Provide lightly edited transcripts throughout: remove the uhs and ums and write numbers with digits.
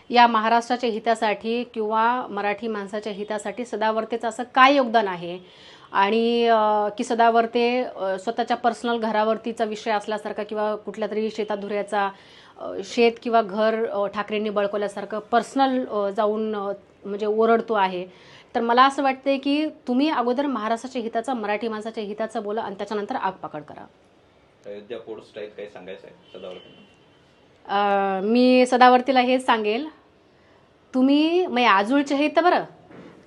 या महाराष्ट्राच्या हितासाठी किंवा मराठी माणसाच्या हितासाठी सदावर्तेचं असं काय योगदान आहे आणि की सदावर्ते स्वतःच्या पर्सनल घरावरतीचा विषय असल्यासारखा किंवा कुठल्या तरी शेताधुऱ्याचा शेत किंवा घर ठाकरेंनी बळकवल्यासारखं पर्सनल जाऊन म्हणजे ओरडतो आहे. तर मला असं वाटतंय की तुम्ही अगोदर महाराष्ट्राच्या हिताचा मराठी माणसाच्या हिताचा बोला आणि त्याच्यानंतर आगपाकड करा. अयोध्या पोर्ट स्ट्राईक काय सांगायचं आहे सदावर्ते? मी सदावर्तीला हेच सांगेल, तुम्ही मग आजूळचे हे तर बरं,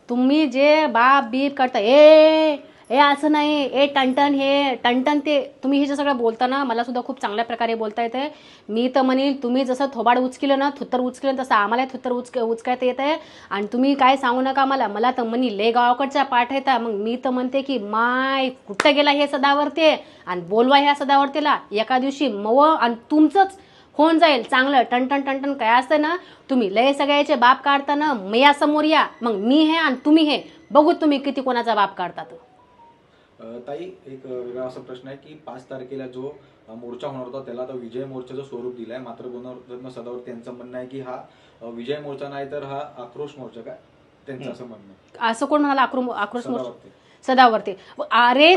तुम्ही जे बाप बीप करता ए ए असं नाही ए टणटण हे टणटण ते तुम्ही हे जे सगळं बोलताना मला सुद्धा खूप चांगल्या प्रकारे बोलता येतं. मी तर म्हणेल तुम्ही जसं थोबाड उचकिलं ना थुत्तर उचकिलं तसं आम्हाला थुत्तर उचकायचं येत आहे आणि तुम्ही काय सांगू नका मला तर म्हणी ले गावाकडच्या पाठ येता. मग मी तर म्हणते की माय कुठं गेला हे सदावर्ते आणि बोलवा ह्या सदावर्तेला एका दिवशी मव आणि तुमचंच होऊन जाईल चांगलं. टणटण टणटण काय असतं ना, तुम्ही लय सगळ्याचे बाप काढताना मया समोर या, मग मी हे आणि तुम्ही हे बघू तुम्ही किती कोणाचा बाप काढतात. ताई एक वेगळा असा प्रश्न आहे की 5 तारखेला जो मोर्चा होणार होता त्याला आता विजय मोर्चाचं स्वरूप दिलंय, मात्र गुणरत्न सदावर्ते यांचं म्हणणं आहे की हा विजय मोर्चा नाही तर हा आक्रोश मोर्चा. काय त्यांचं असं म्हणणं आहे? असं कोण म्हणाला आक्रोश मोर्चा? सदावर्ते. अरे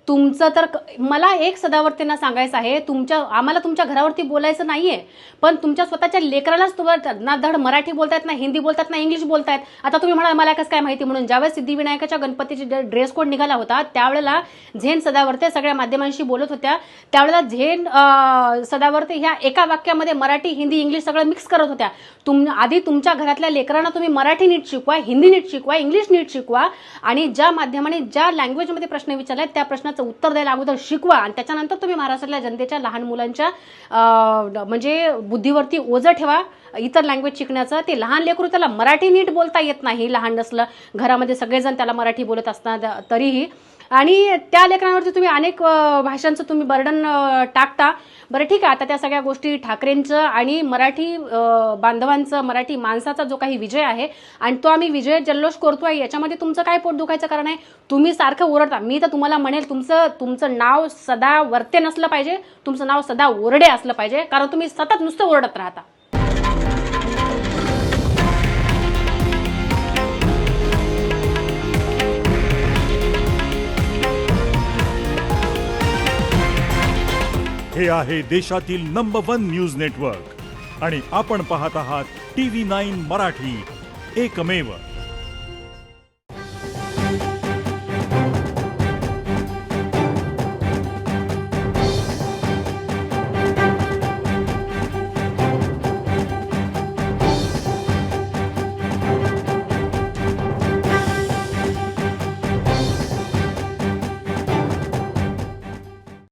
तुमचं तर मला एक सदावर्तेंना सांगायचं आहे, आम्हाला तुमच्या घरावरती बोलायचं नाहीये, पण तुमच्या स्वतःच्या लेकरालाच ना धड मराठी बोलतायत ना हिंदी बोलतात ना इंग्लिश बोलतायत. आता तुम्ही म्हणाल मला कसं काय माहिती म्हणून, ज्यावेळेस सिद्धिविनायकाच्या गणपतीची ड्रेस कोड निघाला होता त्यावेळेला झेन सदावर्ते सगळ्या माध्यमांशी बोलत होत्या. त्यावेळेला झेन सदावर्ते ह्या एका वाक्यामध्ये मराठी हिंदी इंग्लिश सगळं मिक्स करत होत्या. आधी तुमच्या घरातल्या लेकरांना तुम्ही मराठी नीट शिकवा, हिंदी नीट शिकवा, इंग्लिश नीट शिकवा आणि ज्या माध्यमाने ज्या लँग्वेजमध्ये प्रश्न विचारले त्या प्रश्नाचं उत्तर द्यायला अगोदर शिकवा आणि त्याच्यानंतर तुम्ही महाराष्ट्रातल्या जनतेच्या लहान मुलांच्या म्हणजे बुद्धीवरती ओझं ठेवा इतर लँग्वेज शिकण्याचं. ते लहान लेकरू त्याला मराठी नीट बोलता येत नाही, लहान नसलं घरामध्ये सगळेजण त्याला मराठी बोलत असताना तरीही, आणि त्या लेकरांवरती तुम्ही अनेक भाषांचं तुम्ही बर्डन टाकता. बरं ठीक आहे, आता त्या सगळ्या गोष्टी ठाकरेंचं आणि मराठी बांधवांचं मराठी माणसाचा जो काही विजय आहे आणि तो आम्ही विजय जल्लोष करतोय, याच्यामध्ये तुमचं काय पोट दुखायचं कारण आहे? तुम्ही सारखं ओरडता. मी तर तुम्हाला म्हणेल तुमचं नाव सदा वर्ते नसलं पाहिजे, तुमचं नाव सदा ओरडे असलं पाहिजे, कारण तुम्ही सतत नुसतं ओरडत राहता. हे आहे देशातील नंबर 1 न्यूज नेटवर्क आणि आपण पाहत आहात TV9 मराठी, एकमेव.